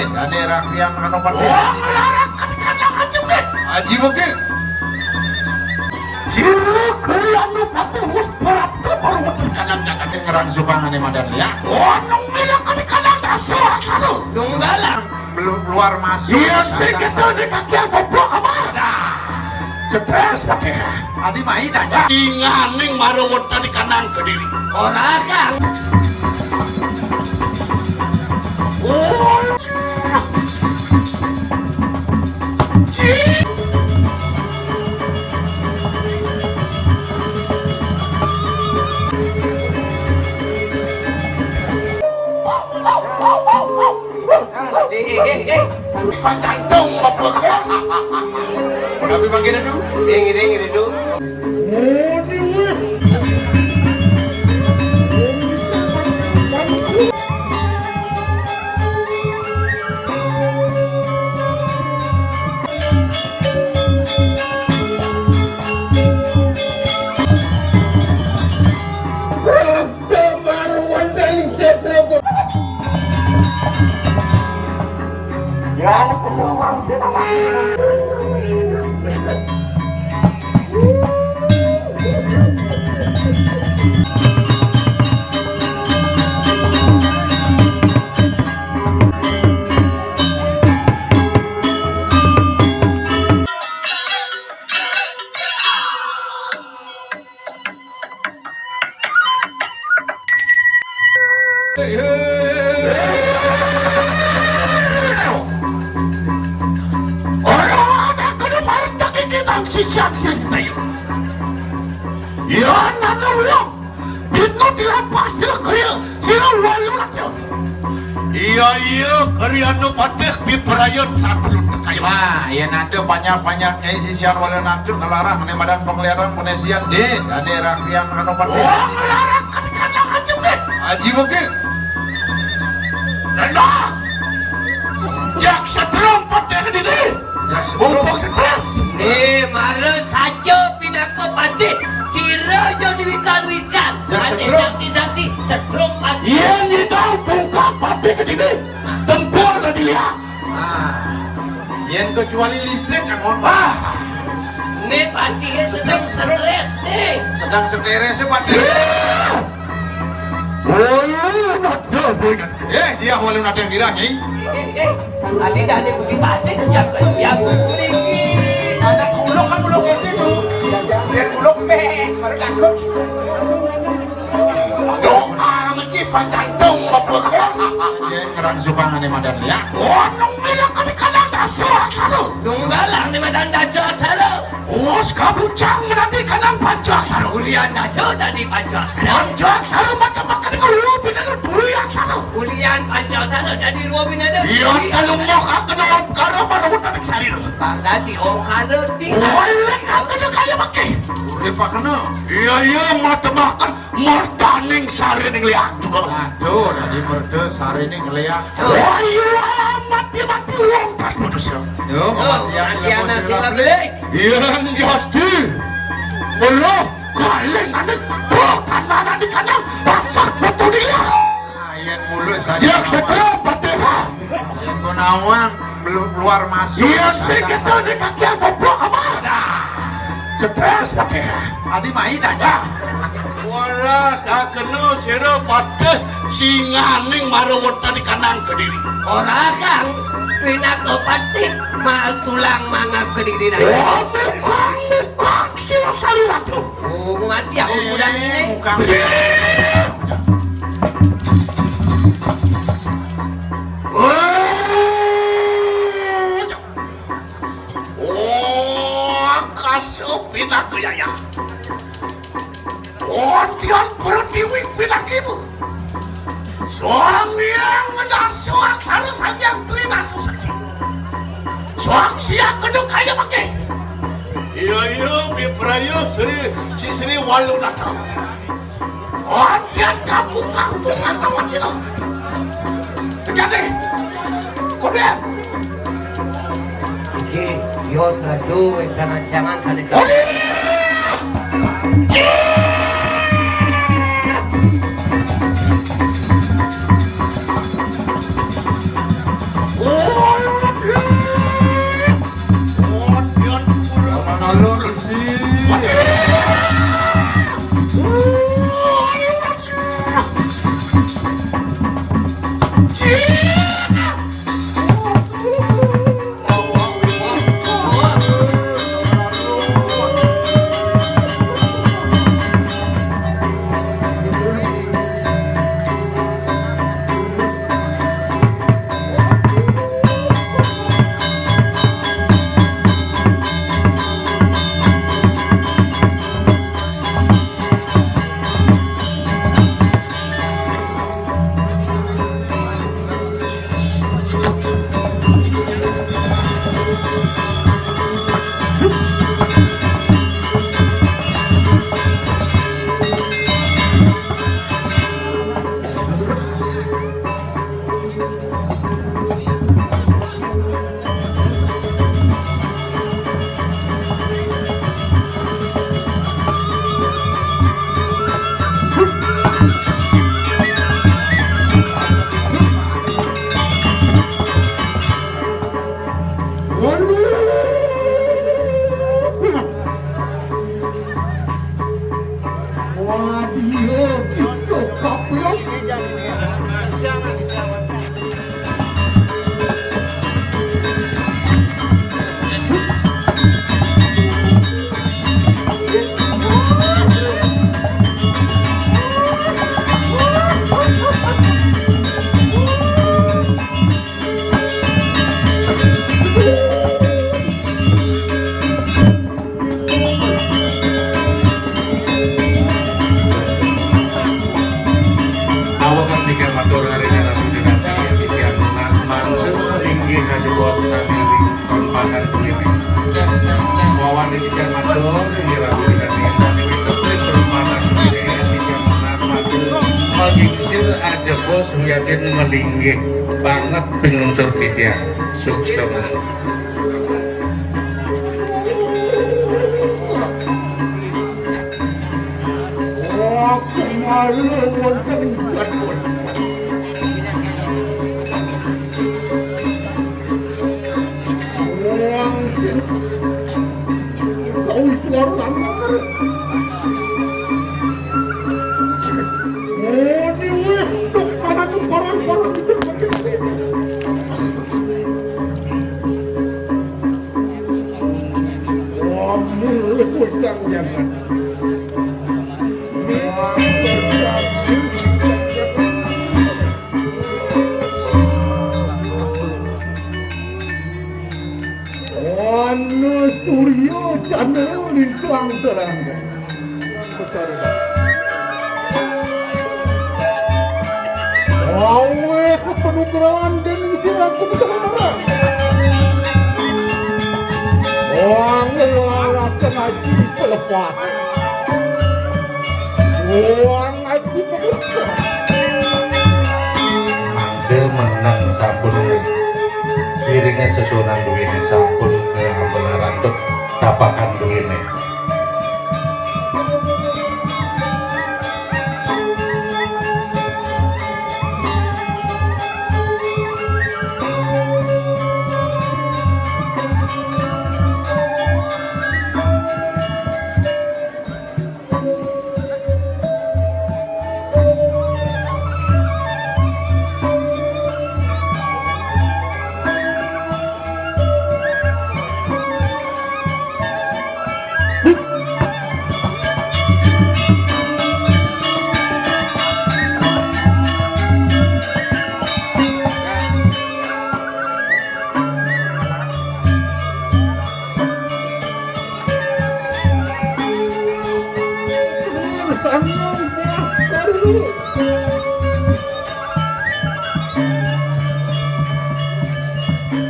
daerah yang hanopan Melarangkan kanang juga. Haji Boge. Sira kerana patuhus berat ke perwutan kanang jaga. Ngerang sukangan madan ya. Nung bilang kami kanang dasar saru. Nunggalang luar masuk. Iya sih kita di kaki yang goblok kemana? Stres pakai. Adi mai tanya. Inganing marowot tadi kanang ke diri. Orang kan. Oh. Panjang bapak. Tapi bagian itu. Ini itu. Sisiak-sisiak tayo. Yan na nulong. Dito dilapas sila kaya sila walo na tayo. Iya karian no patih biperayon satu lunta kayo. Nah, ya nanti banyak-banyaknya isi siar wala nanti ngelarang nih badan pengliharan Indonesian di daerah yang hanopan. Melarangkan kanang juga. Haji Boge. Nanda. Jak setrum patih di sini. Mumpung stres. Nih, malu saja pinako pati. Sira jo diwikan-wikan. Sakti setrum pati. Iya ni dah bungkap patih ke sini. Tempur dah dilihat. Yang kecuali listrik kan Nih pati sedang stres nih. sedang sendiri sepati. Oh, nak boleh. Dia walau ada yang dirah nyai. Tadi dah ada kucing pati siap. Kuriki. Ada kuluk kan kuluk ini tuh. Biar kuluk baru takut. Doa mencipta jantung bapak. Dia ngerang sukangan nih madan ya. Nung bilang kami kanang dasar saru. Nunggalang ni madan dasar saru. Us kabuncang menanti kanang panjang saru. Ulian dasar tadi panjang saru. Panjang saru mata makan kalau binatang buyak saru. Ulian panjang saru tadi ruang binatang. Iya kalau mau kakak om karo marawat tarik sarir. Bang tadi om kado di. Wala kakak kaya pakai. Udah pak kena. Iya mata makan mortaning sari ning lihat juga. Aduh, tadi merde sari ini ngeliat. Wah iya mati uang tak putus ya. Yo, Nanti anak sila beli. Yang jadi belum kalian ada bukan mana di kanan pasak betul dia. Yang mulus saja. Yang setelah patera. Yang Gunawang luar masuk. Yang sekitar di kaki yang goblok kemana? Stres patera. Adi mai tanya. Wala kakeno sira pateh singaning marawat tadi kanang ke diri. Orang kan pinako pati mal tulang mangap ke diri dah. Wah mukang sira sarira tu. Oh mati aku kurang ini. Bukan. Kasih pindah ke yaya. Ontian berdiwi pindah ibu. Seorang yang ngedasuak saru saja trinasu saksi. Soak siak kedua kaya pakai. Iya biperayo sri walu datang. Ontian kampung nawat sila. Jadi, kemudian. Dios radu dan ancaman saling. Inggih kadua sekali tempasan begini. Wawan ini kan matur, kira tidak tinggal di perumahan ini tidak matur. Pagi kecil aja bos yakin melinggih banget pengunsur dia sukses. Aku malu wonten jadwal. Kau suara tangan. Oh, ni dok kana tu koran-koran itu. Oh, mu jangan. Anu Suryo channel lintang terang. Awe kepenuturan dan siraku betul-betul. Orang ngelarakan haji pelepas. Orang haji pelepas. Mangke menang sampun piringnya sesunan duwini sampun ke ambelan randuk tapakan duwini.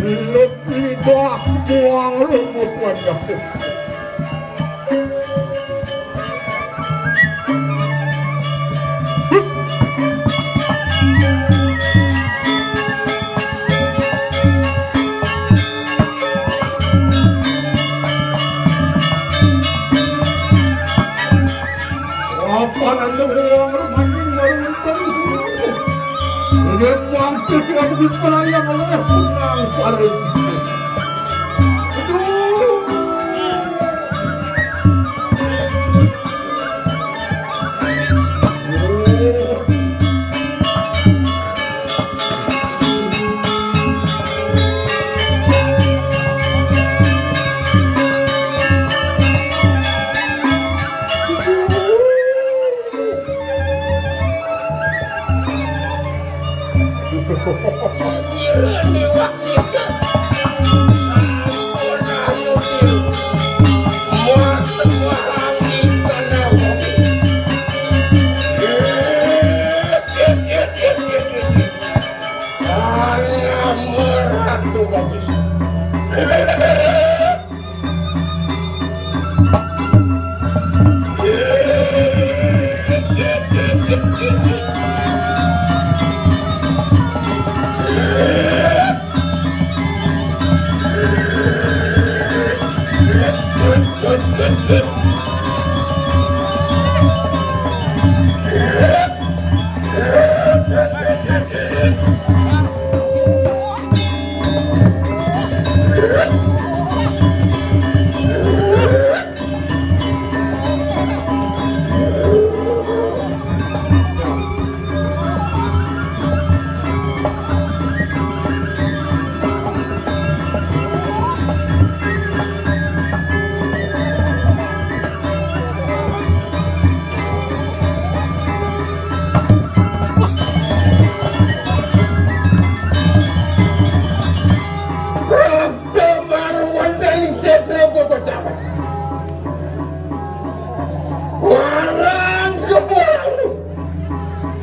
Lebih buang lumut wajah. Apa nanda orang rumahnya meruntan? Dia waktu sudah berperan yang oleh punang parit. Siren di waksisa sampurna mobil muat wahangi tanah mobil anak meratu bagus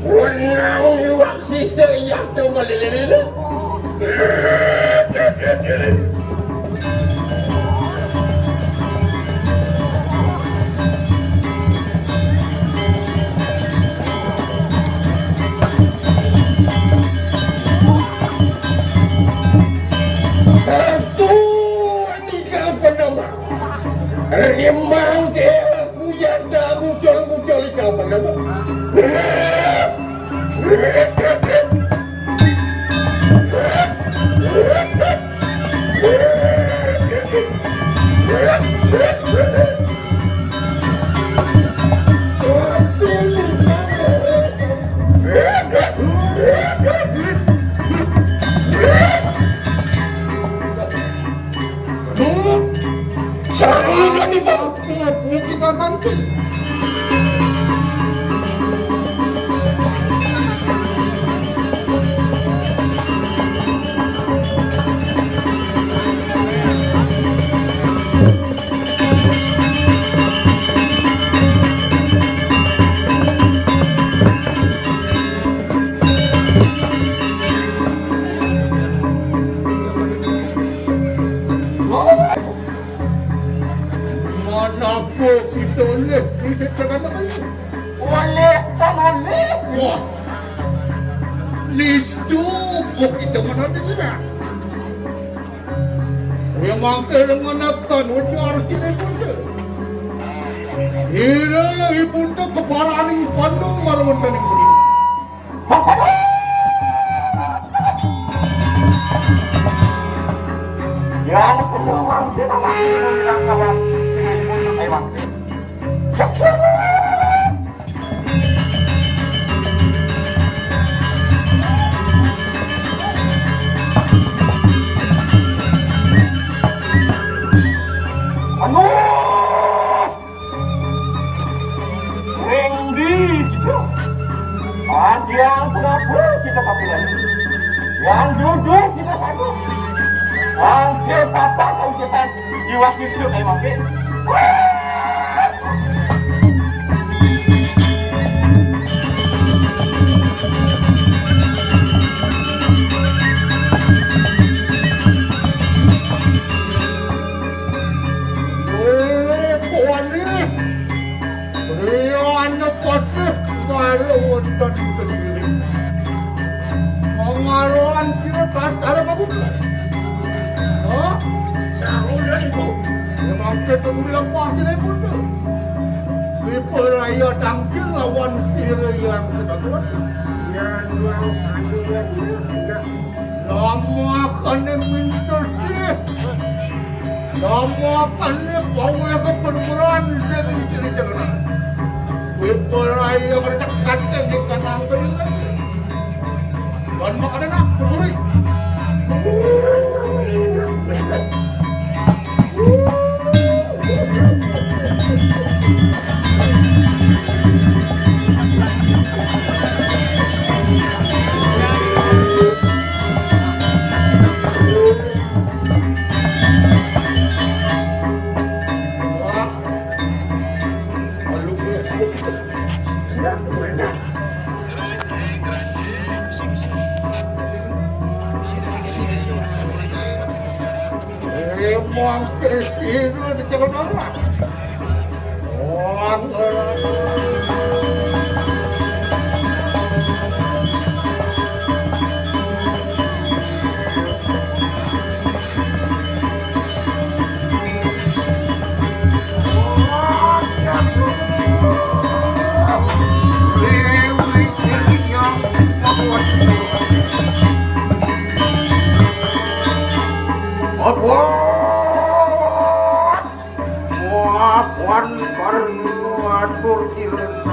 Wenang iwak sisa yang tu malililil. Manggil kujanda muncul-muncul di kapan Jangan mampu kita nanti. Manako kita oleh bisa katakan oleh dan oleh. Wah, listu kita mana dia? Memang kelenganan ujar sini pun. Ira ibu tu keparani pandung malam tadi pun. Yang kedua kita masih kawan. Yang pura-pura kita pakai lagi, yang duduk kita sanggup, yang kita pakai usaha jiwa susu emang ke. Pengaruhan kita kelas darah kamu bukan? Oh? Sahur dan ibu. Memang kita bilang pasti dari ibu. Ibu raya tangkil lawan siri yang sebagus. Yang lawan kandungan dia. Lama kane minta sih. Lama kane bawa ke penemuan dari jalan. Ibu raya berdekat di kanan kiri lagi. Dan makanan nak tergurih. Memang kecil di jalan orang. Wan bareng atur silen